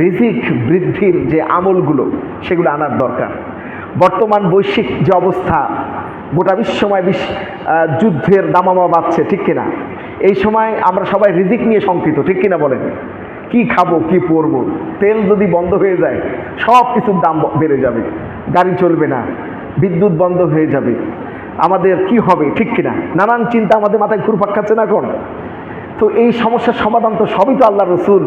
রিজিক বৃদ্ধির যে আমলগুলো সেগুলো আনার দরকার। বর্তমান বৈশ্বিক যে অবস্থা, গোটা বিশ্বময় যুদ্ধের দামামা বাড়ছে, ঠিক কিনা? এই সময় আমরা সবাই রিজিক নিয়ে শঙ্কিত, ঠিক কিনা বলেন? কি খাবো, কি পরবো? তেল যদি বন্ধ হয়ে যায় সব কিছুর দাম বেড়ে যাবে, গাড়ি চলবে না, বিদ্যুৎ বন্ধ হয়ে যাবে, আমাদের কি হবে, ঠিক কিনা? নানান চিন্তা আমাদের মাথায় ঘুরপাক খাচ্ছে না এখন? তো এই সমস্যার সমাধান তো সবই তো আল্লাহ রসুল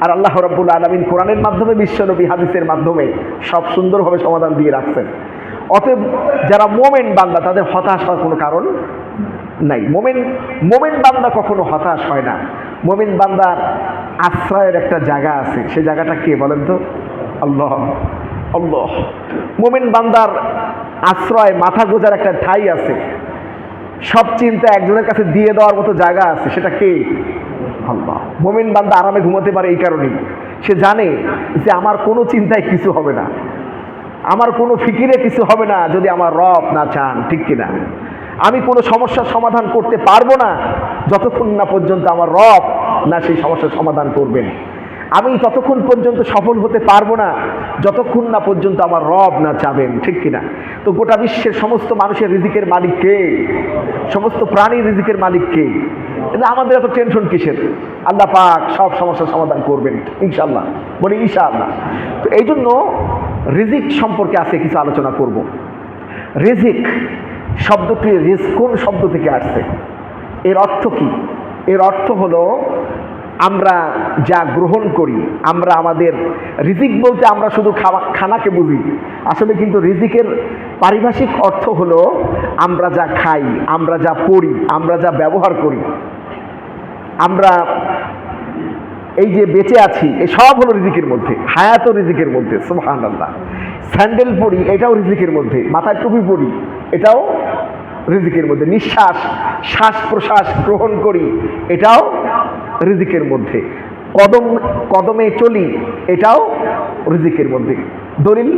আর আল্লাহ রাব্বুল আলামিন কোরআনের মাধ্যমে, বিশ্বনবী হাদিসের মাধ্যমে সব সুন্দরভাবে সমাধান দিয়ে রাখছেন। অতএব যারা মোমেন বান্দা তাদের হতাশ হওয়ার কোনো কারণ নাই। মোমেন বান্দা কখনো হতাশ হয় না। মোমেন বান্দার আশ্রয়ের একটা জায়গা আছে, সে জায়গাটা কে বলেন তো? আল্লাহ। আল্লাহ। মোমেন বান্দার আশ্রয়, মাথা গোজার একটা ঠাঁই আছে, সব চিন্তা একজনের কাছে দিয়ে দেওয়ার মতো জায়গা আছে, সেটা কে? আল্লাহ। মোমেন বান্দা আরামে ঘুমাতে পারে এই কারণেই, সে জানে যে আমার কোনো চিন্তায় কিছু হবে না, আমার কোনো ফিকিরে কিছু হবে না যদি আমার রব না চান, ঠিক কিনা? আমি কোনো সমস্যার সমাধান করতে পারবো না যতক্ষণ না পর্যন্ত আমার রব না সেই সমস্যার সমাধান করবেন। আমি ততক্ষণ পর্যন্ত সফল হতে পারবো না যতক্ষণ না পর্যন্ত আমার রব না চাবেন, ঠিক কিনা? তো গোটা বিশ্বের সমস্ত মানুষের রিজিকের মালিক কে? সমস্ত প্রাণীর রিজিকের মালিক কে? আমাদের এত টেনশন কিসের? আল্লাহ পাক সব সমস্যার সমাধান করবেন ইনশাআল্লাহ, বলি ইনশাআল্লাহ। তো এই জন্য রিজিক সম্পর্কে আজকে কিছু আলোচনা করব। রিজিক শব্দটি কোন শব্দ থেকে আসছে, এর অর্থ কি? এর অর্থ হলো আমরা যা গ্রহণ করি, আমরা আমাদের রিজিক বলতে আমরা শুধু খানাকে বুঝি, আসলে কিন্তু রিজিকের পারিভাষিক অর্থ হলো আমরা যা খাই, আমরা যা পড়ি, আমরা যা ব্যবহার করি, আমরা এই যে বেঁচে আছি, এই সব হলো রিজিকের মধ্যে। হায়াতও রিজিকের মধ্যে, সুবহানাল্লাহ। স্যান্ডেল পরি, এটাও রিজিকের মধ্যে। মাথায় টুপি পরি, এটাও রিজিকের মধ্যে। নিঃশ্বাস, শ্বাস প্রশ্বাস গ্রহণ করি, এটাও রিজিকের মধ্যে। কদমে চলি, এটাও রিজিকের মধ্যে। দলিল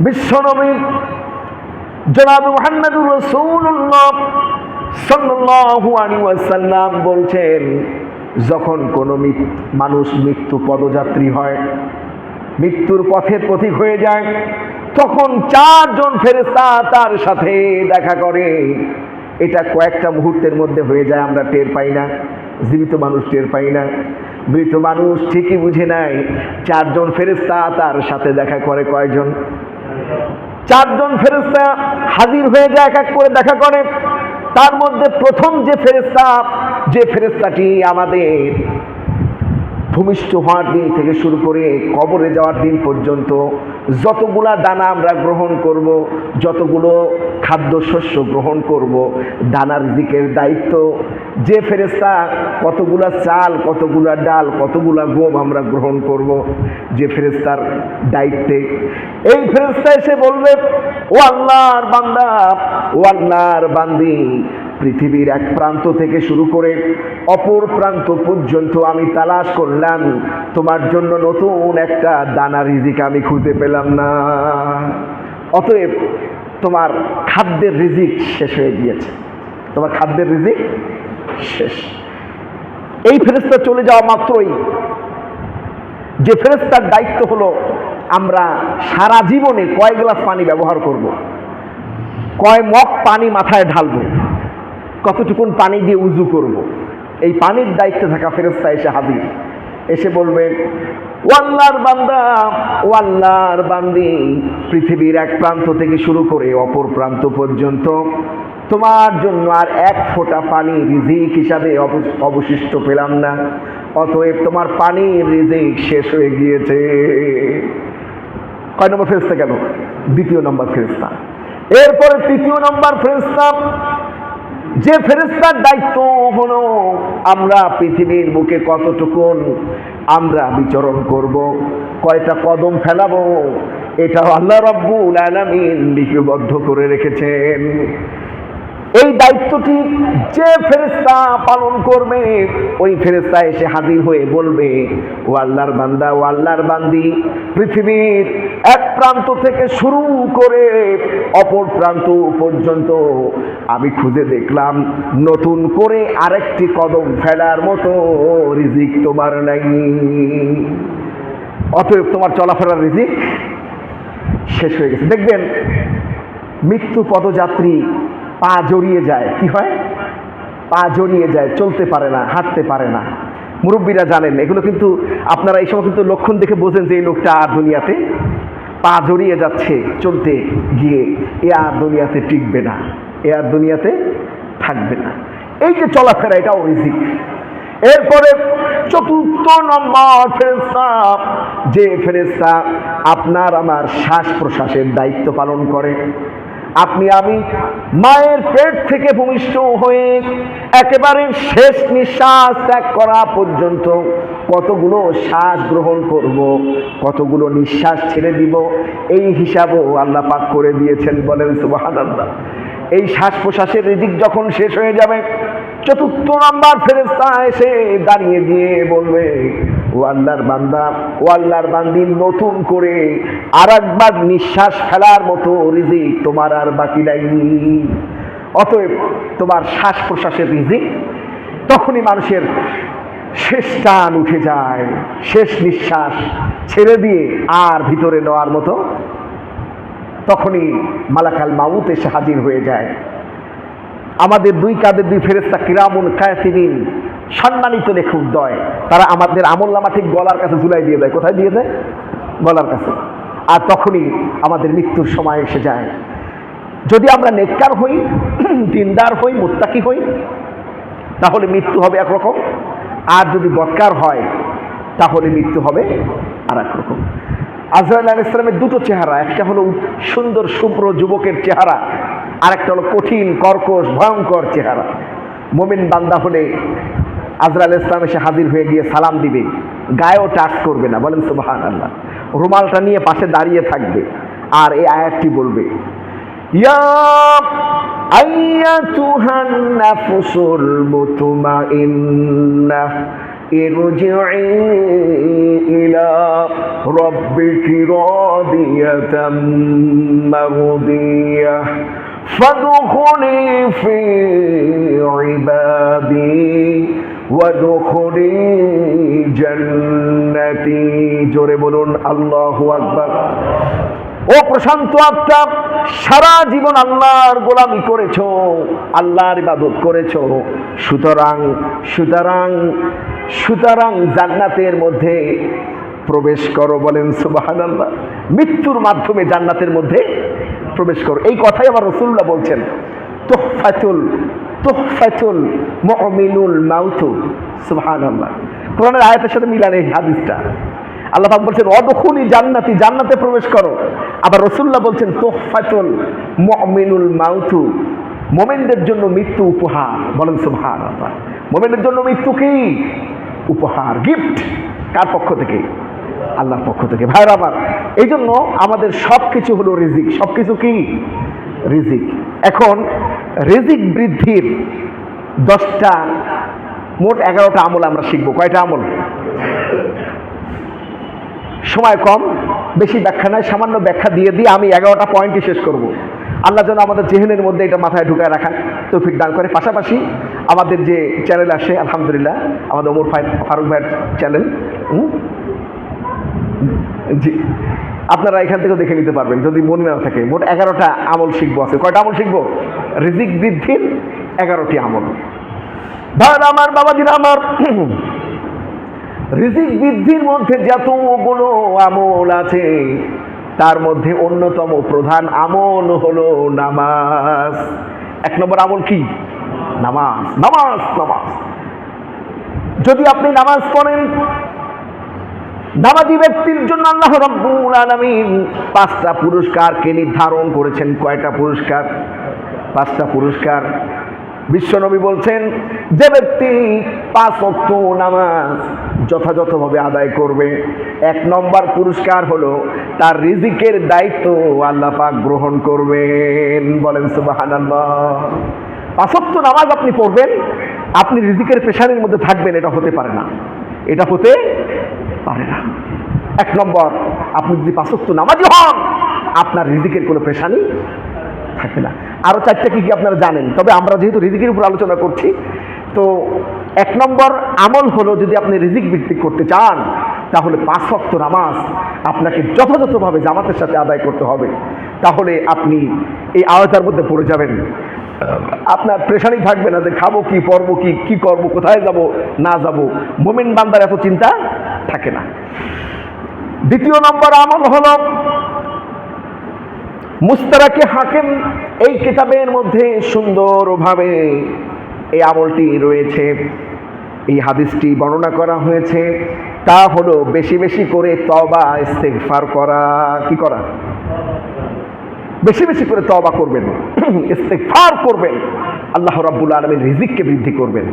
বিশ্বনবী জনাব মুহাম্মদুর রাসূলুল্লাহ সাল্লাল্লাহু আলাইহি ওয়াসাল্লাম বলছেন, যখন কোনো মানুষ মৃত্যু পদযাত্রী হয়, মৃত্যুর পথের পথিক হয়ে যায়, তখন 4 জন ফেরেশতা তার সাথে দেখা করে। এটা কয়েকটা মুহূর্তের মধ্যে হয়ে যায়, আমরা টের পাই না। জীবিত মানুষ টের পাই না, মৃত মানুষ ঠিকই বুঝে নেয়। 4 জন ফেরেশতা তার সাথে দেখা করে। কয়জন? 4 জন ফেরেশতা হাজির হয়ে যায়, এক এক করে দেখা করে। তার মধ্যে প্রথম যে ফেরেশতাটি আমাদের ভূমিষ্ঠ হওয়ার দিন থেকে শুরু করে কবরে যাওয়ার দিন পর্যন্ত যতগুলা দানা আমরা গ্রহণ করব, যতগুলো খাদ্যশস্য গ্রহণ করব, দানার রিজিকের দায়িত্ব যে ফেরেশতা, কতগুলা চাল, কতগুলা ডাল, কতগুলা গম আমরা গ্রহণ করব, যে ফেরেশতার দায়িত্বে, এই ফেরেশতা এসে বলবে, ও আল্লাহর বান্দা, ও আল্লাহর বান্দি, পৃথিবীর এক প্রান্ত থেকে শুরু করে অপর প্রান্ত পর্যন্ত আমি তালাশ করলাম, তোমার জন্য নতুন একটা দানা রিজিক আমি খুঁজে পেলাম না। অতএব তোমার খাদ্যের রিজিক শেষ হয়ে গিয়েছে, তোমার খাদ্যের রিজিক শেষ। এই ফেরেশতা চলে যাওয়া মাত্রই যে ফেরেশতার দায়িত্ব হলো আমরা সারা জীবনে কয় গ্লাস পানি ব্যবহার করব, কয় মগ পানি মাথায় ঢালবো, কতটুকুন পানি দিয়ে উযু করব, এই পানির দায়িত্বে থাকা ফেরেশতা এসে হাজির, এসে বলবে, ও আল্লাহর বান্দা, ও আল্লাহর বান্দি, পৃথিবীর এক প্রান্ত থেকে শুরু করে অপর প্রান্ত পর্যন্ত তোমার জন্য আর এক ফোঁটা পানি রিজিক হিসাবে অবশিষ্ট পেলাম না, অতএব তোমার পানির রিজিক শেষ হয়ে গিয়েছে। কয় নম্বর ফেরেশতা গেল? 2 নম্বর ফেরেশতা। এরপরে 3 নম্বর ফেরেশতা, যে ফেরেশতার দায়িত্ব হলো আমরা পৃথিবীর বুকে কতটুকুন আমরা বিচরণ করব, কয়টা কদম ফেলাবো, এটাও আল্লাহ রাব্বুল আলামিন লিপিবদ্ধ করে রেখেছেন। এই দায়িত্বটি যে ফেরেশতা পালন করবে, ওই ফেরেশতা এসে হাজির হয়ে বলবে, ও আল্লাহর বান্দা, ও আল্লাহর বান্দি, পৃথিবীর এক প্রান্ত থেকে শুরু করে অপর প্রান্ত পর্যন্ত আমি খুঁজে দেখলাম নতুন করে আরেকটি কদম ফেলার মতো রিজিক তোমার নাই। অতএব তোমার চলাফেরার রিজিক শেষ হয়ে গেছে। দেখবেন মৃত্যু পদযাত্রী পা জড়িয়ে যায়, কি হয়? পা জড়িয়ে যায়, চলতে পারে না, হাঁটতে পারে না। মুরব্বীরা জানেন এগুলো, কিন্তু আপনারা এই সময় কিন্তু লক্ষণ দেখে বোঝেন যে এই লোকটা আর দুনিয়াতে, পা জড়িয়ে যাচ্ছে চলতে গিয়ে, এ আর দুনিয়াতে টিকবে না, এ আর দুনিয়াতে থাকবে না। এই যে চলাফেরা, এটাও রিজিক। এরপরে চতুর্থ নম্বর ফেরেশতা, যে ফেরেশতা আপনার আমার শ্বাস প্রশ্বাসের দায়িত্ব পালন করে। আপনি আমি মায়ের পেট থেকে ভূমিষ্ঠ হয়ে একেবারে শেষ নিঃশ্বাস ত্যাগ করা পর্যন্ত কতগুলো শ্বাস গ্রহণ করব, কতগুলো নিঃশ্বাস ছেড়ে দিব, এই হিসাবও আল্লাহ পাক করে দিয়েছেন। বলেন সুবহানাল্লাহ। এই শ্বাস প্রশ্বাসের রিজিক যখন শেষ হয়ে যাবে, চতুর্থ নম্বর ফেরেশতা এসে দাঁড়িয়ে দিয়ে বলবে, ও আল্লাহর বান্দা, ও আল্লাহর বান্দি, নতুন করে আর একবার নিঃশ্বাস ফেলার মতো রিজিক তোমার আর বাকি নাই। অতএব তোমার শ্বাস প্রশ্বাসের রিজিক তখনই মানুষের শেষ টান উঠে যায়, শেষ নিঃশ্বাস ছেড়ে দিয়ে আর ভিতরে নেওয়ার মতো, তখনই মালাকাল মাউত এসে হাজির হয়ে যায়। আমাদের দুই কাঁধের দুই ফেরেশতা কিরামুন কাতিবিন, সম্মানিত লেখকদ্বয়, তারা আমাদের আমলনামা ঠিক গলার কাছে ঝুলাই দিয়ে দেয়। কোথায় দিয়ে দেয়? গলার কাছে। আর তখনই আমাদের মৃত্যুর সময় এসে যায়। যদি আমরা নেককার হই, দিনদার হই, মুত্তাকি হই, তাহলে মৃত্যু হবে একরকম, আর যদি বদকার হয় তাহলে মৃত্যু হবে আর একরকম। আজরাইল আলাইহিস সালামের দুটো চেহারা, একটা হলো সুন্দর শুভ্র যুবকের চেহারা, আর একটা হলো কঠিন কর্কশ ভয়ঙ্কর চেহারা। মুমিন বান্দা হলে আজরাইল আলাইহিস সালাম এসে হাজির হয়ে গিয়ে সালাম দিবে, গায়েও টাচ করবে না। বলেন সুবহানাল্লাহ। রুমালটা নিয়ে পাশে দাঁড়িয়ে থাকবে আর এই আয়াতটি বলবে, ইয়া আইয়াতুহান নাফসুল মুতমাইন্নাহ ইরজিই ইলা রাব্বিকি রাদিয়াতাম মারদিয়াহ ফাদখুলি ফি ইবাদি ওয়াদখুলি জান্নাতি। জোরে বলুন আল্লাহু আকবার। ও প্রশান্ত আত্মা, সারা জীবন আল্লাহর গোলামি করেছো, আল্লাহর ইবাদত করেছো, সুতরাং সুতরাং সুতরাং জান্নাতের মধ্যে প্রবেশ করো। বলেন সুবহানাল্লাহ। মৃত্যুর মাধ্যমে জান্নাতের মধ্যে প্রবেশ করো, এই কথাই আবার রাসূলুল্লাহ বলছেন। তুহফাতুল মুমিনুল মাউতু। সুবহানাল্লাহ। কোরআনের আয়াতের সাথে মিলান এই হাদিসটা। আল্লাহ পাক বলছেন ওয়াদখুলি জান্নাতি, জান্নাতে প্রবেশ করো। আবার রাসূলুল্লাহ বলছেন তুহফাতুল মুমিনুল মাউতু, মুমিনদের জন্য মৃত্যু উপহার। বলেন সুবহানাল্লাহ। মুমিনদের জন্য মৃত্যু কি? উপহার, গিফট। কার পক্ষ থেকে? আল্লাহর পক্ষ থেকে। ভাইরা আমার, এই জন্য আমাদের সব কিছু হলো রিজিক। সব কিছু কি? রিজিক। এখন রিজিক বৃদ্ধির 10টা, মোট 11টা আমল আমরা শিখবো। কয়টা আমল? সময় কম, বেশি ব্যাখ্যা নয়, সামান্য ব্যাখ্যা দিয়ে দিয়ে আমি 11টা পয়েন্টই শেষ করব। আল্লাহ যেন আমাদের জেহেনের মধ্যে এটা মাথায় ঢুকায় রাখার তৌফিক দান করে। পাশাপাশি আমাদের যে চ্যানেল আসে, আলহামদুলিল্লাহ, আমাদের ওমর ফারুক ভাইয়ের চ্যানেল, জি, আপনারা এখান থেকেও দেখে নিতে পারবেন যদি মনে না থাকে। মোট 11টা আমল শিখবো। আছে কয়টা আমল শিখবো? রিজিক বৃদ্ধির 11টি আমল। ভাইরা আমার, বাবাজিরা আমার, রিজিক বৃদ্ধির মধ্যে যতগুলো আমল আছে তার মধ্যে অন্যতম প্রধান আমল হলো নামাজ। 1 নম্বর আমল কি? নামাজ। নামাজ নামাজ। যদি আপনি নামাজ পড়েন, নামাজি ব্যক্তির জন্য আল্লাহ রাব্বুল আলামিন 5টা পুরস্কারকে নির্ধারণ করেছেন। কয়টা পুরস্কার? 5টা পুরস্কার। বিশ্বনবী বলছেন, যে ব্যক্তি 5 ওয়াক্ত নামাজ যথাযথভাবে আদায় করবে, 1 নম্বর পুরস্কার হলো তার রিজিকের দায়িত্ব আল্লাহ পাক গ্রহণ করবেন। বলেন সুবহানাল্লাহ। 5 ওয়াক্ত নামাজ আপনি পড়বেন, আপনি রিজিকের পেশারের মধ্যে থাকবেন, এটা হতে পারে না। এটা হতে পারে না। 1 নম্বর, আপনি যদি 5 ওয়াক্ত নামাজি হন, আপনার রিজিকের কোনো পেশানি থাকবে না। আরো 4টা কি আপনারা জানেন, তবে আমরা যেহেতু রিজিকের উপর আলোচনা করছি, তো 1 নম্বর আমল হলো, যদি আপনি রিজিক বৃদ্ধি করতে চান তাহলে 5 ওয়াক্ত নামাজ আপনাকে যথাযথভাবে জামাতের সাথে আদায় করতে হবে। তাহলে আপনি এই আওতার মধ্যে পড়ে যাবেন। আপনার প্রেশারই থাকবে না যে খাবো কি, পরবো কি, কি করবো, কোথায় যাব না যাব। মুমিন বান্দার এত চিন্তা থাকে না। দ্বিতীয় নম্বর আমল হলো মুস্তারাকে হাকিম এই কিতাবের মধ্যে সুন্দরভাবে এই আমলটি রয়েছে, এই হাদিসটি বর্ণনা করা হয়েছে। তা হলো বেশি বেশি করে তওবা ইস্তেগফার করা। কি করা? বেশি বেশি করে তওবা করবেন, ইস্তেগফার করবেন, আল্লাহ রাব্বুল আলামিন রিজিককে বৃদ্ধি করবেন।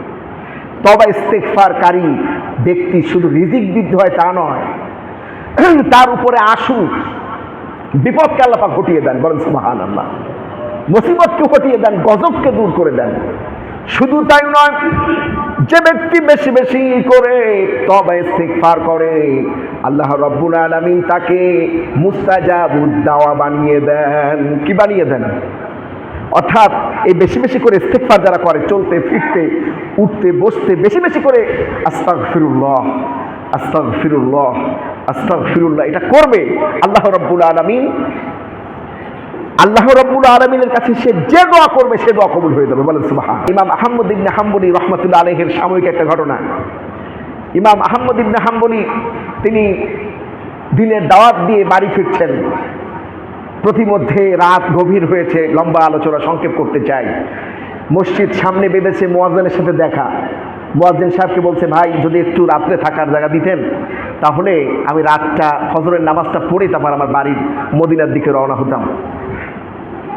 তওবা ইস্তেগফারকারী ব্যক্তি শুধু রিজিক বৃদ্ধি হয় তা নয়, তার উপরে আশু বিপদকে আল্লাহ পাক ঘটিয়ে দেন। বলেন সুবহানাল্লাহ। মুসিবতকে ঘটিয়ে দেন, গজবকে দূর করে দেন। শুধু তাই নয়, যে ব্যক্তি বেশি বেশি করে তওবা ইস্তিগফার করে, আল্লাহ রাব্বুল আলামিন তাকে মুস্তাজাবুদ দাওয়া বানিয়ে দেন। কি বানিয়ে দেন? অর্থাৎ এই বেশি বেশি করে ইস্তিগফার যারা করে, চলতে ফিরতে উঠতে বসতে বেশি বেশি করে আস্তাগফিরুল্লাহ আস্তাগফিরুল্লাহ আস্তাগফিরুল্লাহ এটা করবে, আল্লাহ রাব্বুল আলামিনের কাছে সে যে দোয়া করবে সে দোয়া কবুল হয়ে যাবে। বলেন সুবহান। ইমাম আহমদ ইবনে হাম্বলি রাহমাতুল্লাহ আলাইহির সাময়িক একটা ঘটনা। ইমাম আহমদ ইবনে হাম্বলি তিনি দিনের দাওয়াত দিয়ে বাড়ি ফিরছেন। প্রতিমধ্যে রাত গভীর হয়েছে, লম্বা আলোচনা সংক্ষেপ করতে চাই। মসজিদ সামনে বেঁধেছে, মুয়াজ্জিনের সাথে দেখা। মুয়াজ্জিন সাহেবকে বলছে, ভাই যদি একটু রাত্রে থাকার জায়গা দিতেন তাহলে আমি রাতটা ফজরের নামাজটা পড়ে তারপর আমার বাড়ির মদিনার দিকে রওনা হতাম।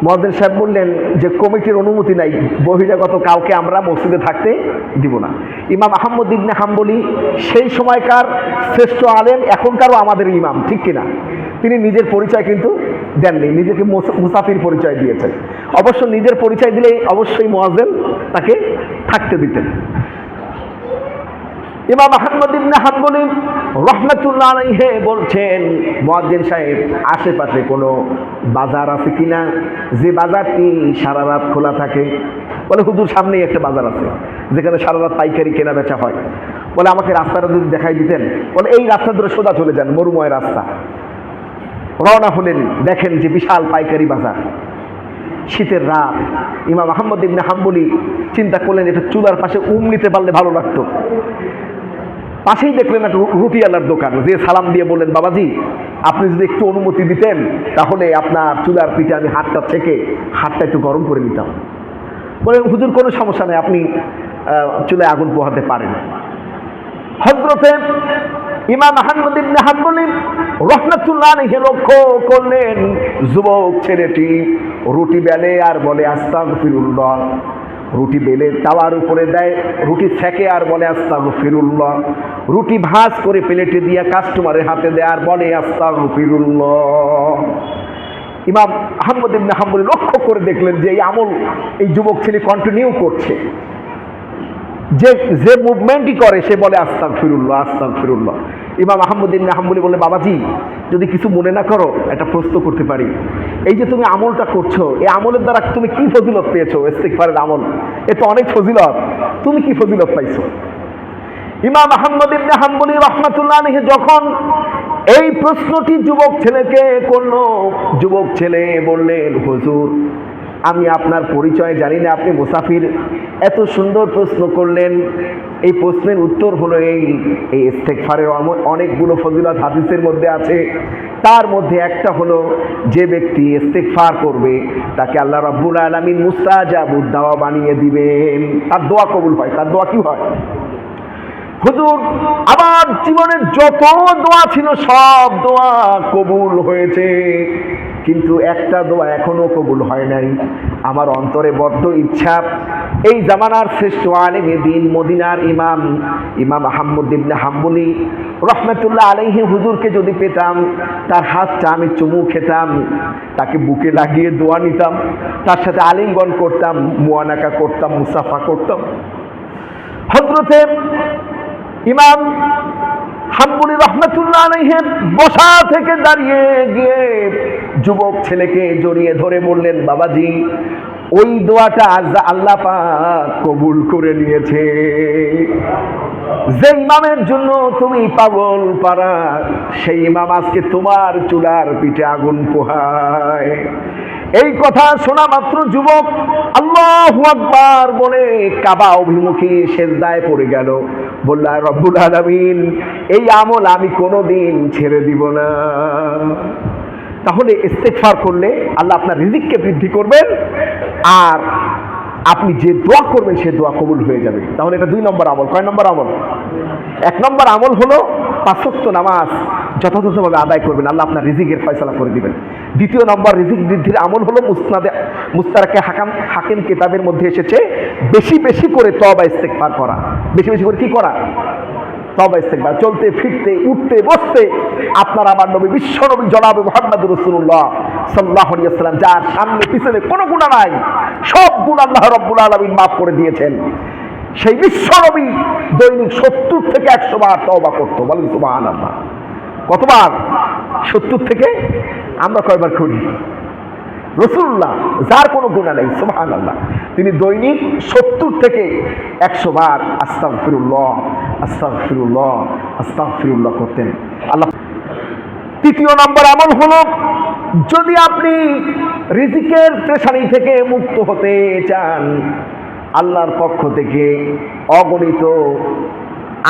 মুয়াজ্জিন সাহেব বললেন যে কমিটির অনুমতি নাই, বহিরাগত কাউকে আমরা মসজিদে থাকতে দিব না। ইমাম আহমদ ইবনে হাম্বলি সেই সময়কার শ্রেষ্ঠ আলেম, এখনকারও আমাদের ইমাম, ঠিক কিনা? তিনি নিজের পরিচয় কিন্তু দেননি, নিজেকে মুসাফির পরিচয় দিয়েছেন। অবশ্য নিজের পরিচয় দিলে অবশ্যই মুয়াজ্জিন তাকে থাকতে দিতেন। ইমাম আহমদ ইবনে হাম্বলি রাহমাতুল্লাহ আলাইহি বলছেন, মুয়াজ্জিন সাহেব আশেপাশে কোনো বাজার আছে কিনা যে বাজারটি সারা রাত খোলা থাকে? বলে, হুজুর সামনেই একটা বাজার আছে যেখানে সারা রাত পাইকারি কেনা বেচা হয়। বলে, আমাকে রাস্তাটা যদি দেখাই দিতেন। বলে, এই রাস্তা ধরে সোজা চলে যান, মরুময় রাস্তা। রওনা হলেন, দেখেন যে বিশাল পাইকারি বাজার, শীতের রাত। ইমাম আহমদ ইবনে হাম্বলি চিন্তা করলেন এটা চুলার পাশে নিতে পারলে ভালো লাগতো। পাশেই দেখলেন একটা রুটিওয়ালার দোকান, যে সালাম দিয়ে বললেন, বাবাজি আপনি যদি একটু অনুমতি দিতেন তাহলে আপনার চুলার পিঠে আমি হাতটা থেকে হাতটা একটু গরম করে নিতাম। বলে, হুজুর কোনো সমস্যা নেই, আপনি চুলায় আগুন পোহাতে পারেন। হযরতে ইমাম আহমদ ইবনে হাম্বলি রাহমাতুল্লাহ আলাইহি লক্ষ্য করলেন যুবক ছেলেটি রুটি বেলে আর বলে আস্তাগফিরুল্লাহ। রুটি বেলে তাওয়ার উপরে দেয়, রুটি সেকে আর বলে আস্তাগফিরুল্লাহ। রুটি ভাঁজ করে প্লেটে দিয়ে কাস্টমারের হাতে দেয় আর বলে আস্তাগফিরুল্লাহ। ইমাম আহমদ ইবনে হাম্বলি লক্ষ্য করে দেখলেন যে এই আমল এই যুবক ছেলে কন্টিনিউ করছে। যে যে মুভমেন্টই করে সে বলে আস্তাগফিরুল্লাহ আস্তাগফিরুল্লাহ। ইমাম আহমদ ইবনে হাম্বলি বলে, বাবাজি যদি কিছু মনে না করো একটা প্রশ্ন করতে পারি। এই যে তুমি আমলটা করছো, এই আমলের দ্বারা তুমি কি ফজিলত পেয়েছো? ইস্তিগফারের আমল, এ তো অনেক ফজিলত, তুমি কি ফজিলত পাইছো? ইমাম আহমদ ইবনে হাম্বলি রাহমাতুল্লাহ আলাইহি যখন এই প্রশ্নটি যুবক ছেলেকে করলো, যুবক ছেলে বললেন, হুজুর আমি আপনার পরিচয় জানি না, আপনি মুসাফির, এত সুন্দর প্রশ্ন করলেন। এই প্রশ্নের উত্তর হলো এই ইস্তেগফারের অনেকগুলো ফজিলত হাদিসের মধ্যে আছে। তার মধ্যে একটা হলো যে ব্যক্তি ইস্তেগফার করবে তাকে আল্লাহ রাব্বুল আলামিন মুস্তাজাবুদ দাওয়া বানিয়ে দিবেন, তার দোয়া কবুল হয়। তার দোয়া কি হয়? হুজুর আমার জীবনের যত দোয়া ছিল সব দোয়া কবুল হয়েছে, কিন্তু একটা দোয়া এখনো কবুল হয় নাই। আমার অন্তরে বড্ড ইচ্ছা এই জামানার শ্রেষ্ঠ আলেমে দ্বীন মদিনার ইমাম আহমদ ইবনে হাম্বলি রাহমাতুল্লাহ আলাইহি হুজুরকে যদি পেতাম, তার হাতটা আমি চুমু খেতাম, তাকে বুকে লাগিয়ে দোয়া নিতাম, তার সাথে আলিঙ্গন করতাম, মুআনাকা করতাম, মুসাফা করতাম। হযরতে ইমাম হাম্বলি রাহমাতুল্লাহ আলাইহি বসা থেকে দাঁড়িয়ে গিয়ে যুবক ছেলেকে জড়িয়ে ধরে বললেন, বাবাজি ওই দোয়াটা আজ আল্লাহ পাক কবুল করে নিয়েছে। যে ইমামের জন্য তুমি পাগল পারা, সেই ইমাম আজকে তোমার চুলার পিঠে আগুন পোহায়। এই কথা শোনা মাত্র যুবক আল্লাহু আকবার বলে কাবা অভিমুখী সেজদায় পড়ে গেল। বলল, রব্বুল আলামিন, এই আমল আমি কোনোদিন ছেড়ে দিব না। তাহলে ইস্তেগফার করলে আল্লাহ আপনার রিজিককে বৃদ্ধি করবেন, আর আপনি যে দোয়া করবেন সে দোয়া কবুল হয়ে যাবে। তাহলে এটা 2 নম্বর আমল। কয় নম্বর আমল? 1 নম্বর আমল হলো 5 ওয়াক্ত নামাজ যথাযথভাবে আদায় করবেন, আল্লাহ আপনার রিজিকের ফয়সালা করে দিবেন। 2 নম্বর রিজিক বৃদ্ধির আমল হলো মুস্তারাকে হাকিম কিতাবের মধ্যে এসেছে বেশি বেশি করে তওবা ইস্তেগফার করা। বেশি বেশি করে কি করা? তওবা ইস্তেগফার। চলতে ফিরতে উঠতে বসতে আপনার আমার নবী বিশ্ব নবী জনাবে মুহাম্মদুর রাসূলুল্লাহ সাল্লাল্লাহু আলাইহি ওয়াসাল্লাম, যার সামনে পিছনে কোনো গুনাহ নাই, সব গুনাহ আল্লাহ রাব্বুল আলামিন মাফ করে দিয়েছেন, সেই বিশ্ব নবী দৈনিক 70 থেকে 100 বার তওবা করতো। বলেন সুবহানাল্লাহ। কতবার? 70 থেকে আমরা কয়বার করি? রাসূলুল্লাহ যার কোনো গুনাহ নেই, সুবহানাল্লাহ, তিনি দৈনিক 70 থেকে 100 বার আস্তাগফিরুল্লাহ আস্তাগফিরুল্লাহ আস্তাগফিরুল্লাহ করতেন। আল্লাহ। 3 নম্বর আমল হলো, যদি আপনি রিজিকের পেরেশানি থেকে মুক্ত হতে চান, আল্লাহর পক্ষ থেকে অগণিত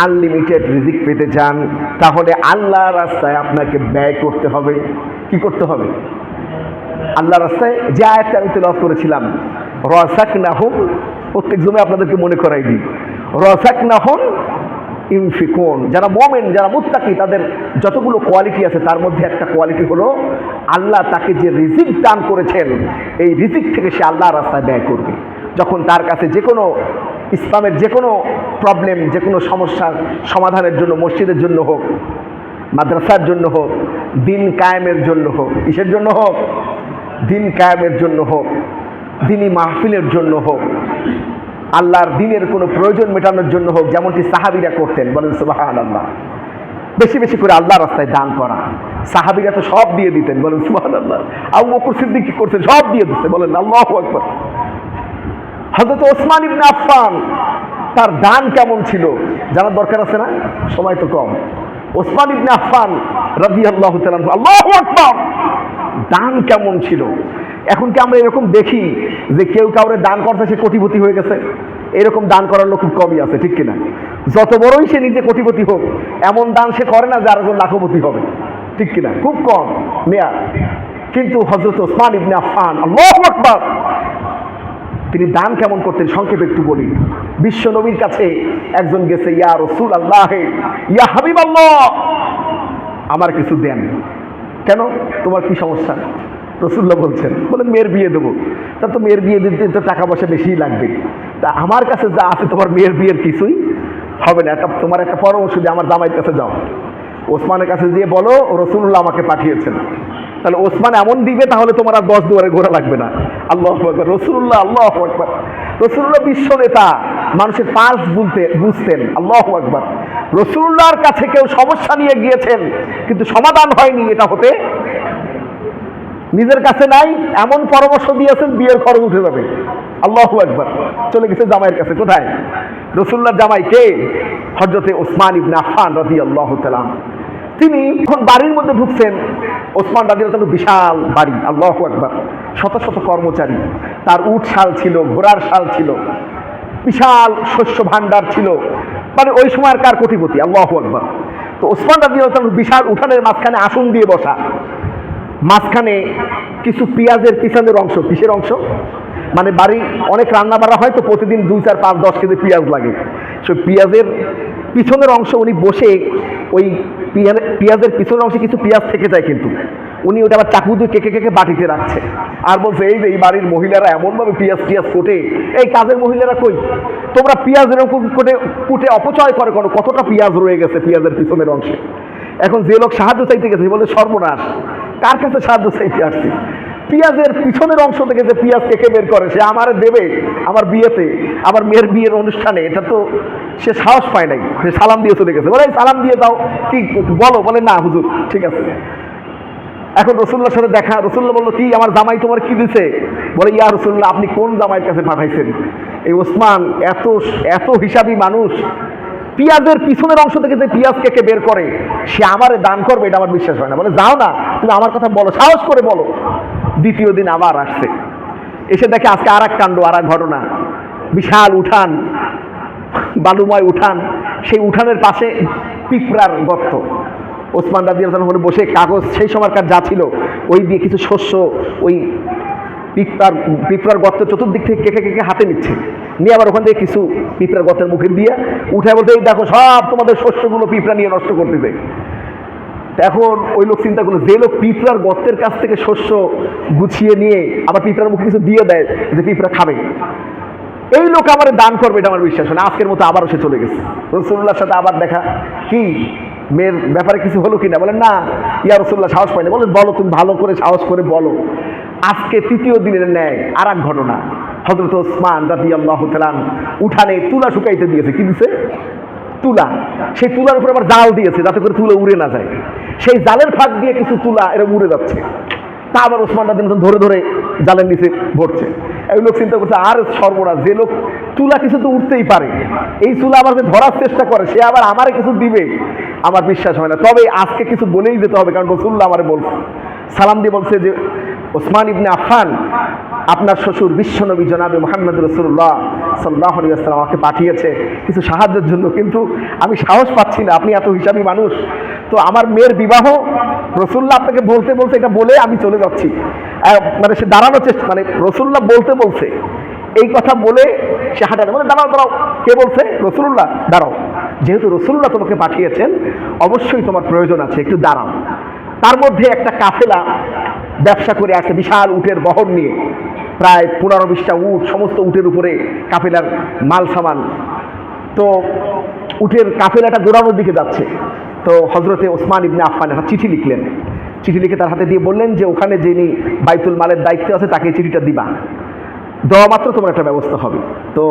আনলিমিটেড রিজিক পেতে চান, তাহলে আল্লাহর রাস্তায় আপনাকে ব্যয় করতে হবে। কি করতে হবে? আল্লাহর রাস্তায় যে আয়াতটা আমি তেলাওয়াত করেছিলাম, রাযাকনাহুম, প্রত্যেক জমে আপনাদেরকে মনে করাই দিই, রাযাকনাহুম ইউনফিকুন। যারা মুমিন, যারা মুত্তাকি, তাদের যতগুলো কোয়ালিটি আছে তার মধ্যে একটা কোয়ালিটি হলো আল্লাহ তাকে যে রিজিক দান করেছেন, এই রিজিক থেকে সে আল্লাহর রাস্তায় ব্যয় করবে। যখন তার কাছে যে কোনো ইসলামের যে কোনো প্রবলেম, যে কোনো সমস্যার সমাধানের জন্য, মসজিদের জন্য হোক, মাদ্রাসার জন্য হোক, দিন কায়েমের জন্য হোক, কিসের জন্য হোক? দিন কায়েমের জন্য হোক, দিনী মাহফিলের জন্য হোক, আল্লাহর দিনের কোনো প্রয়োজন মেটানোর জন্য হোক, যেমনটি সাহাবীরা করতেন। বলেন সুবহানাল্লাহ। বেশি বেশি করে আল্লাহর রাস্তায় দান করা। সাহাবীরা তো সব দিয়ে দিতেন। বলেন সুবহানাল্লাহ। আবু বকর সিদ্দিক কি করতেন? সব দিয়ে দিতেন। বলেন আল্লাহু আকবার। হযরত ওসমান ইবনে আফফান, তার দান কেমন ছিল জানার দরকার আছে না? সময় তো কম। ওসমান ইবনে আফফান রাদিয়াল্লাহু তাআলা, আল্লাহু আকবার, দান কেমন ছিল। এখন কি আমরা এরকম দেখি যে কেউ কাউরে দান করতে সে কোটিপতি হয়ে গেছে? এরকম দান করার লোক খুব কমই আছে, ঠিক কিনা? যত বড়ই সে নিজে কোটিপতি হোক, এমন দান সে করে না যে আরেকজন লাখপতি হবে, ঠিক কিনা? খুব কম নেয়া। কিন্তু হযরত ওসমান ইবনে আফফান, আল্লাহু আকবার, তিনি দান কেমন করতেন সংক্ষেপে একটু বলি। বিশ্ব নবীর কাছে একজন গেছে, ইয়া রাসূলুল্লাহ, ইয়া হাবিবাল্লাহ, আমার কিছু দেন। কেন? তোমার কি সমস্যা? রাসূলুল্লাহ বলছেন, বলেন মেয়ের বিয়ে দেবো। তা তো মেয়ের বিয়ে দিতে তো টাকা পয়সা বেশিই লাগবে। তা আমার কাছে যা আছে তোমার মেয়ের বিয়ের কিছুই হবে না। তোমার একটা পরামর্শ দিয়ে আমার জামাইয়ের কাছে যাও, ওসমানের কাছে দিয়ে বলো রাসূলুল্লাহ আমাকে পাঠিয়েছেন। তাহলে ওসমান এমন দিবে, তাহলে তোমার আর 10 দুয়ারে ঘোরা লাগবে না। আল্লাহু আকবার। রাসূলুল্লাহ, আল্লাহু আকবার। রাসূলুল্লাহ বিশ্ব নেতা, মানুষের পালস বুঝতেন। আল্লাহু আকবার। রাসূলুল্লাহর কাছে কেউ সমস্যা নিয়ে গিয়েছেন কিন্তু সমাধান হয়নি, এটা হতে নিজের কাছে নাই, এমন পরামর্শ দিয়েছেন বিয়ের খরচ উঠে যাবে। আল্লাহু আকবার। চলে গেছে জামাইয়ের কাছে। কোথায়? রাসূলুল্লাহর জামাই কে? হযরতে ওসমান ইবনে আফফান রাদিয়াল্লাহু তাআলা। তিনি যখন বাড়ির মধ্যে ঢুকছেন, ওসমান রাদিয়াল্লাহু তাআলা বিশাল বাড়ি, আল্লাহু আকবার, শত শত কর্মচারী, তার উট শাল ছিল, ঘোড়ার শাল ছিল, বিশাল শস্য ভাণ্ডার ছিল, মানে ওই সময় কার কোটিপতি। আল্লাহু আকবার। তো ওসমান রাদিয়াল্লাহু তাআলা বিশাল উঠানের মাঝখানে আসন দিয়ে বসা, মাঝখানে কিছু পেঁয়াজের পিছনের অংশ। কিসের অংশ? মানে বাড়ি অনেক রান্না বাড়া হয় তো প্রতিদিন 2, 4, 5, 10 কেজি পেঁয়াজ লাগে। সেই পেঁয়াজের পিছনের অংশ উনি বসে, ওই পেঁয়াজের পিছনের অংশে কিছু পেঁয়াজ থেকে যায়, কিন্তু উনি ওটা আবার চাকু দিয়ে কেকে কেকে বাটিতে রাখছে, আর বলছে এই যে এই বাড়ির মহিলারা এমনভাবে পেঁয়াজ কোটে, এই কাজের মহিলারা কই, তোমরা পেঁয়াজ এরকম কুটে অপচয় করে কোনো, কতটা পেঁয়াজ রয়ে গেছে পেঁয়াজের পিছনের অংশে। এখন যে লোক সাহায্য চাইতে গেছে বলে সর্বনাশ, কার কাছে সাহায্য চাইতে আসছি? পেঁয়াজের পিছনের অংশ থেকে যে পেঁয়াজ কেকে বের করে সে আমারে দেবে আমার বিয়েতে, আমার মেয়ের বিয়ের অনুষ্ঠানে, এটা তো সে সাহস পায় নাই। সে সালাম দিয়ে চলে গেছে, বলে সালাম দিয়ে দাও, কি বলো? বলে না হুজুর, ঠিক আছে। এখন রাসূলুল্লাহর সাথে দেখা, রাসূলুল্লাহ বলল, কি আমার জামাই তোমার কি দিছে? বলে, ইয়া রাসূলুল্লাহ, আপনি কোন জামাইয়ের কাছে পাঠাইছেন? এই ওসমান এত এত হিসাবী মানুষ, পেঁয়াজের পিছনের অংশ থেকে যে পেঁয়াজ কেটে বের করে সে আমারে দান করবে, এটা আমার বিশ্বাস হয় না। বলে যাও না, তুমি আমার কথা বলো, সাহস করে বলো। দ্বিতীয় দিন আবার আসছে, এসে দেখে আজকে আর এক কাণ্ড, আর এক ঘটনা। বিশাল উঠান, বালুময় উঠান, সেই উঠানের পাশে পিঁপড়ার গর্ত। ওসমান রাদিয়াল্লাহু আনহু বসে কাগজ, সেই সময়কার যা ছিল ওই দিয়ে কিছু শস্য ওই পিঁপড়ার গর্ত চতুর্দিক থেকে কেটে কেটে হাতে নিচ্ছে, নিয়ে আবার ওখান থেকে কিছু পিঁপড়ার গর্তের মুখে দিয়ে উঠে বলতে, এই দেখো সব তোমাদের শস্যগুলো পিঁপড়া নিয়ে নষ্ট করতেছে। এখন ওই লোক চিন্তা করলো, যে লোক পিঁপড়ার গর্তের কাছ থেকে শস্য গুছিয়ে নিয়ে আবার পিঁপড়ার মুখে কিছু দিয়ে দেয় যে পিঁপড়া খাবে, এই লোক আমার দান করবে, এটা আমার বিশ্বাস হয় না। আজকের মতো আবারও সে চলে গেছে। রাসূলুল্লাহর সাথে আবার দেখা, কি মেয়ের ব্যাপারে কিছু হলো কিনা? বলেন না, ইয়া রাসূলুল্লাহ সাহস পাইনি। বলেন বলো, তুমি ভালো করে সাহস করে বলো। আজকে তৃতীয় দিনের ন্যায় আর এক ঘটনা। হযরত ওসমান রাদিয়াল্লাহু তাআলা উঠানে তুলা শুকাইতে দিয়েছে। কি দিছে? তুলা। সেই তুলার উপরে আবার জাল দিয়েছে যাতে করে তুলা উড়ে না যায়। সেই জালের ফাঁক দিয়ে কিছু তুলা এরকম উড়ে যাচ্ছে, তা আবার ওসমান রাদিয়াল্লাহু ধরে ধরে জালের নিচে ভরছে। এই লোক চিন্তা করছে, আর সর্বনাশ, যে লোক তুলা কিছু তো উঠতেই পারে, এই তুলা আবার যে ধরার চেষ্টা করে সে আবার আমারে কিছু দিবে, আমার বিশ্বাস হয় না। তবে আজকে কিছু বলেই যেতে হবে, কারণ রাসূলুল্লাহ আমারে বলছে, সালাম দিয়ে বলছে যে ওসমান ইবনে আফফান, আপনার শ্বশুর বিশ্বনবী জনাবে মুহাম্মদ রাসূলুল্লাহ সাল্লাল্লাহু আলাইহি ওয়াসাল্লাম আমাকে পাঠিয়েছে কিছু সাহায্যের জন্য, কিন্তু আমি সাহস পাচ্ছি না, আপনি এত হিসাবী মানুষ, তো আমার মেয়ের বিবাহ রাসূলুল্লাহ আপনাকে বলতে বলছে, এটা বলে আমি চলে যাচ্ছি। মানে সে দাঁড়ানোর চেষ্টা, মানে রাসূলুল্লাহ বলতে বলছে এই কথা বলে সে হাঁটানো, মানে দাঁড়াও দাঁড়াও, কে বলছে? রাসূলুল্লাহ। দাঁড়াও, যেহেতু রাসূলুল্লাহ তোমাকে পাঠিয়েছেন অবশ্যই তোমার প্রয়োজন আছে, একটু দাঁড়াও। তার মধ্যে একটা কাফেলা ব্যবসা করে আসে বিশাল উটের বহর নিয়ে, প্রায় 15-20টা উট, সমস্ত উটের উপরে কাফেলার মাল সামান। তো উটের কাফেলাটা দৌড়ানোর দিকে যাচ্ছে। তো হযরতে ওসমান ইবনে আফফান একটা চিঠি লিখলেন, চিঠি লিখে তার হাতে দিয়ে বললেন যে ওখানে যিনি বাইতুল মালের দায়িত্বে আছে তাকে এই চিঠিটা দিবা, দেওয়া মাত্র তোমার একটা ব্যবস্থা হবে। তো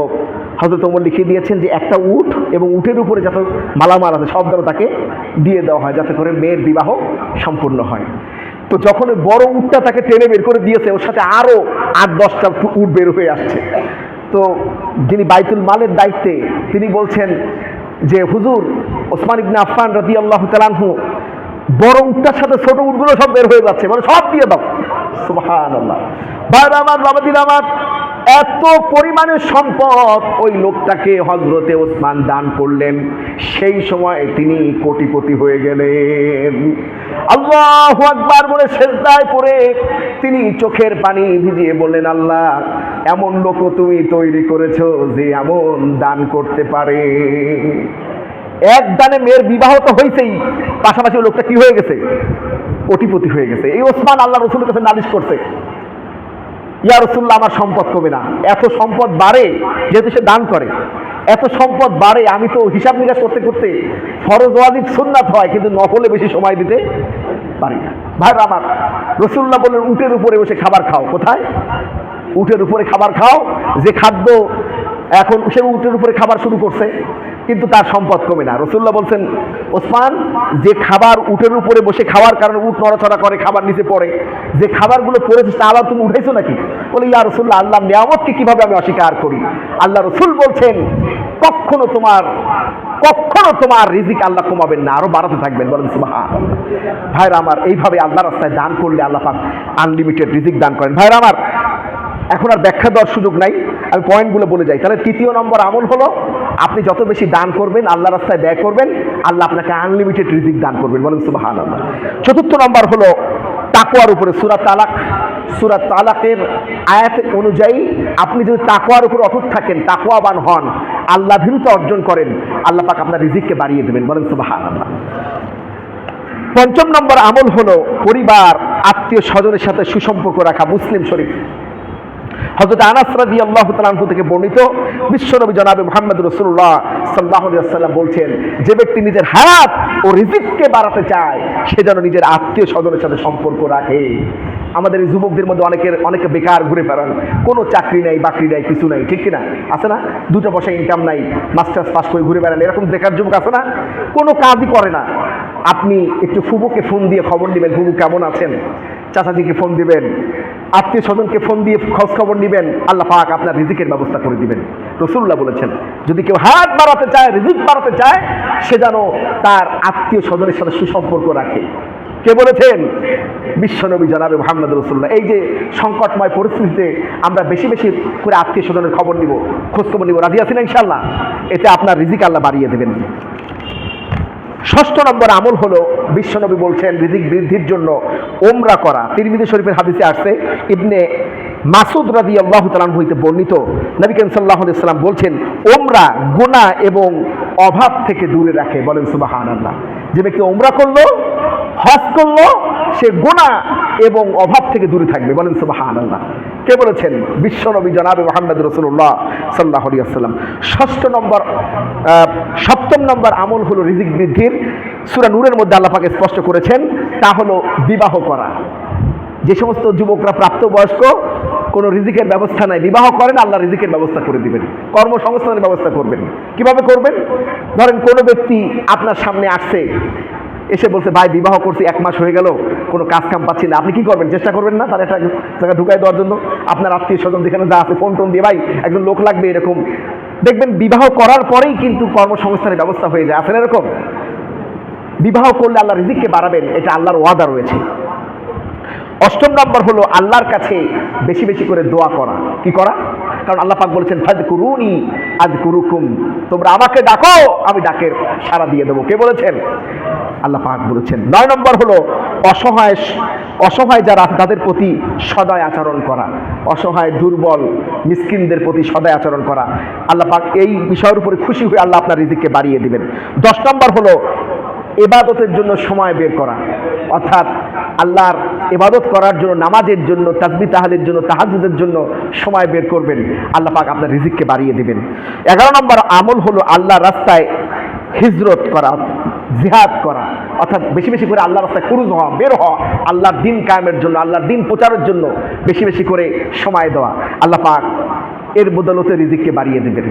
হযরত ওমর লিখে দিয়েছেন যে একটা উট এবং উটের উপরে যত মালামাল আছে সব যেন তাকে দিয়ে দেওয়া হয়, যাতে করে মেয়ের বিবাহ সম্পূর্ণ হয়। তো যখন ওই বড় উটটা তাকে টেনে বের করে দিয়েছে, ওর সাথে আরো 8-10টা উট বের হয়ে আসছে। তো যিনি বাইতুল মালের দায়িত্বে তিনি বলছেন যে হুজুর, ওসমান ইবনে আফফান রাদিয়াল্লাহু তাআলা আনহু বড় উটটার সাথে ছোট উটগুলো সব বের হয়ে যাচ্ছে, মানে সব দিয়ে দাও। সুবহানাল্লাহ। ভাইরা আমার, বাবাজিরা আমার, এত পরিমাণের সম্পদ ওই লোকটাকে হযরতে ওসমান দান করলেন। সেই সময় তিনি কোটিপতি হয়ে গেলেন। আল্লাহু আকবার বলে সিজদায় পড়ে তিনি চোখের পানি ভিজিয়ে বললেন, আল্লাহ, এমন লোকও তুমি তৈরি করেছো যে এমন দান করতে পারে। এক দানে মেয়ের বিবাহ তো হয়েছেই, পাশাপাশি লোকটা কি হয়ে গেছে? কোটিপতি হয়ে গেছে। এই ওসমান আল্লাহ রাসূলের কাছে নালিশ করছে, ইয়া রাসূলুল্লাহ, আমার সম্পদ কমে না, এত সম্পদ বাড়ে, যেহেতু সে দান করে এত সম্পদ বাড়ে, আমি তো হিসাব নিকাশ করতে করতে ফরজ ওয়াজিব সুন্নাত হয়, কিন্তু নফলে বেশি সময় দিতে পারি না। ভাইরা আমার, রাসূলুল্লাহ বললেন উটের উপরে বসে খাবার খাও। কোথায়? উটের উপরে খাবার খাও। যে খাদ্য এখন সে উটের উপরে খাবার শুরু করছে, কিন্তু তার সম্পদ কমে না। রাসূলুল্লাহ বলছেন, ওসমান, যে খাবার উটের উপরে বসে খাওয়ার কারণে উট নড়াচড়া করে, খাবার নিচে পড়ে, যে খাবারগুলো পড়েছে তা আবার তুমি উঠাইছো নাকি? বলে, ইয়া রাসূলুল্লাহ, আল্লাহর নিয়ামতকে কিভাবে আমি অস্বীকার করি? আল্লাহ রাসূল বলছেন, কখনো তোমার রিজিক আল্লাহ কমাবেন না, আরো বাড়াতে থাকবেন। বলেন সুবহানাল্লাহ। ভাইরা আমার, এইভাবে আল্লাহ রাস্তায় দান করলে আল্লাহ পাক আনলিমিটেড রিজিক দান করেন। ভাইরা আমার, এখন আর ব্যাখ্যা দেওয়ার সুযোগ নাই, আমি পয়েন্টগুলো বলে যাই। তাহলে তৃতীয় নম্বর আমল হলো, আপনি যত বেশি দান করবেন, আল্লাহ রাস্তায় ব্যয় করবেন, আল্লাহ আপনাকে আনলিমিটেড রিজিক দান করবেন। বলেন সুবহানাল্লাহ। চতুর্থ নম্বর হলো তাকওয়ার উপরে। সূরা তালাকের আয়াত অনুযায়ী আপনি যদি তাকওয়ার উপর অটুট থাকেন, তাকওয়াবান হন, আল্লাহ ভীরুতা অর্জন করেন, আল্লাহ পাক আপনার রিজিককে বাড়িয়ে দেবেন। বলেন সুবহানাল্লাহ। পঞ্চম নম্বর আমল হলো পরিবার, আত্মীয় স্বজনের সাথে সুসম্পর্ক রাখা। মুসলিম শরীফ হযরত আনাস রাদিয়াল্লাহু তাআলা আনহু থেকে বর্ণিত, বিশ্বনবী জনাবে মুহাম্মদ রাসূলুল্লাহ সাল্লাল্লাহু আলাইহি ওয়াসাল্লাম বলছেন, যে ব্যক্তি নিজের হায়াত ও রিজিককে বাড়াতে চায় সে যেন নিজের আত্মীয় স্বজনের সাথে সম্পর্ক রাখে। আমাদের এই যুবকদের মধ্যে অনেকে বেকার ঘুরে বেড়ান, কোনো চাকরি নাই, বাকরি নাই, কিছু নাই, ঠিক কিনা? আছে না? 2 পয়সা ইনকাম নাই, মাস্টার্স পাস করে ঘুরে বেড়ান, এরকম বেকার যুবক আছে না? কোনো কাজই করে না। আপনি একটু ফুবুকে ফোন দিয়ে খবর নেবেন, ফুবু কেমন আছেন, চাচাজিকে ফোন দিবেন, আত্মীয় স্বজনকে ফোন দিয়ে খোঁজ খবর নেবেন, আল্লাহ পাক আপনার রিজিকের ব্যবস্থা করে দিবেন। রাসূলুল্লাহ বলেছেন যদি কেউ হাত বাড়াতে চায়, রিজিক বাড়াতে চায়, সে যেন তার আত্মীয় স্বজনের সাথে সুসম্পর্ক রাখে। কে বলেছেন? বিশ্বনবী জনাবে মুহাম্মদ রাসূলুল্লাহ। এই যে সংকটময় পরিস্থিতিতে আমরা বেশি বেশি করে আত্মীয় স্বজনের খবর নিব, খোঁজখবর নিব, রাজি আছেন ইনশাআল্লাহ? এতে আপনার রিজিক আল্লাহ বাড়িয়ে দেবেন। ষষ্ঠ নম্বর আমল হলো, বিশ্বনবী বলছেন রিজিক বৃদ্ধির জন্য উমরা করা। তিরমিজি শরীফের হাদিসে আসছে, ইবনে মাসুদ রাদিয়াল্লাহু তাআলা আনহু হইতে বর্ণিত, নবী করিম সাল্লাল্লাহু আলাইহি ওয়াসাল্লাম বলছেন, উমরা গুনাহ এবং অভাব থেকে দূরে রাখে। বলেন সুবহানাল্লাহ। যে ব্যক্তি উমরা করলো, হজ করলো, সে গুনাহ এবং অভাব থেকে দূরে থাকবে। বলেন সুবহানাল্লাহ। কে বলেছেন? বিশ্বনবী জনাবে মুহাম্মদ রাসূলুল্লাহ সাল্লাল্লাহু আলাইহি ওয়াসাল্লাম। সপ্তম নম্বর আমল হলো রিজিক বৃদ্ধির, সূরা নূরের মধ্যে আল্লাহ পাক স্পষ্ট করেছেন, তা হলো বিবাহ করা। যে সমস্ত যুবকরা প্রাপ্তবয়স্ক, কোনো রিজিকের ব্যবস্থা নাই, বিবাহ করেন, আল্লাহ রিজিকের ব্যবস্থা করে দিবেন, কর্মসংস্থানের ব্যবস্থা করবেন। কিভাবে করবেন? ধরেন কোনো ব্যক্তি আপনার সামনে আসছে, এসে বলছে, ভাই বিবাহ করছি 1 মাস হয়ে গেল, কোনো কাজ কাম পাচ্ছি না। আপনি কি করবেন? চেষ্টা করবেন না তার একটা জায়গায় ঢুকাই দেওয়ার জন্য? আপনার আত্মীয় স্বজন যেখানে যা আছে ফোন টোন দিয়ে, ভাই একজন লোক লাগবে, এরকম দেখবেন বিবাহ করার পরেই কিন্তু কর্মসংস্থানের ব্যবস্থা হয়ে যায়। আসলে এরকম বিবাহ করলে আল্লাহ রিজিককে বাড়াবেন, এটা আল্লাহর ওয়াদা রয়েছে। অষ্টম নম্বর হলো আল্লাহর কাছে বেশি বেশি করে দোয়া করা। কি করা? কারণ আল্লাহ পাক বলেছেন, ফাযকুরুনি আযকুরুকুম, তোমরা আমাকে ডাকো, আমি ডাকের সাড়া দিয়ে দেবো। কে বলেছেন? আল্লাহ পাক বলেছেন। 9 নম্বর হলো অসহায় যারা আছে তাদের প্রতি সদয় আচরণ করা। অসহায়, দুর্বল, মিসকিনদের প্রতি সদয় আচরণ করা। আল্লাহ পাক এই বিষয়ের উপরে খুশি হয়ে আল্লাহ আপনার রিজিককে বাড়িয়ে দিবেন। 10 নম্বর হলো ইবাদতের জন্য সময় বের করা, অর্থাৎ আল্লাহর ইবাদত করার জন্য, নামাজের জন্য, তাসবিহ তাহলিলের জন্য, তাহাজ্জুদের জন্য সময় বের করবেন, আল্লাহ পাক আপনার রিজিককে বাড়িয়ে দিবেন। 11 নম্বর আমল হলো আল্লাহর রাস্তায় হিজরত করা, জিহাদ করা, অর্থাৎ বেশি বেশি করে আল্লাহর রাস্তায় খুরুজ হওয়া, বের হওয়া, আল্লাহর দ্বীন কায়েমের জন্য, আল্লাহর দ্বীন প্রচারের জন্য বেশি বেশি করে সময় দেওয়া। আল্লাহ পাক এর বদৌলতে রিজিককে বাড়িয়ে দেবেন।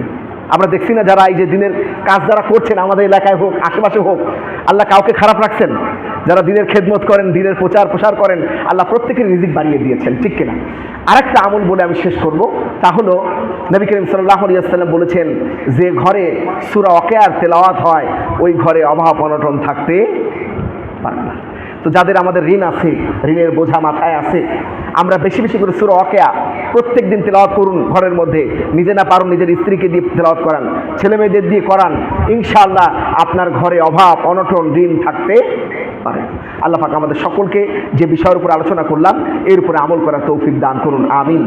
আমরা দেখছি না, যারা এই যে দিনের কাজ যারা করছেন, আমাদের এলাকায় হোক, আশেপাশে হোক, আল্লাহ কাউকে খারাপ রাখছেন? যারা দিনের খেদমত করেন, দিনের প্রচার করেন, আল্লাহ প্রত্যেকের রিজিক বাড়িয়ে দিয়েছেন, ঠিক কিনা? আরেকটা আমল বলে আমি শেষ করব, তা হলো নবী করিম সাল্লাল্লাহু আলাইহি ওয়াসাল্লাম বলেছেন, যে ঘরে সূরা ওয়াকিয়ার তেলাওয়াত হয়, ওই ঘরে অভাব অনটন থাকতে পারে না। তো যাদের আমাদের ঋণ আছে, ঋণের বোঝা মাথায় আছে, আমরা বেশি বেশি করে সূরা ওয়াকিয়া প্রত্যেক দিন তেলাওয়াত করুন। ঘরের মধ্যে নিজে না পারুন, নিজের স্ত্রীকে দিয়ে তেলাওয়াত করান, ছেলে মেয়েদের দিয়ে করান, ইনশাআল্লাহ আপনার ঘরে অভাব অনটন ঋণ থাকতে পারে। আল্লাহ পাক আমাদের সকলকে যে বিষয়ের উপর আলোচনা করলাম এর উপরে আমল করার তৌফিক দান করুন, আমিন।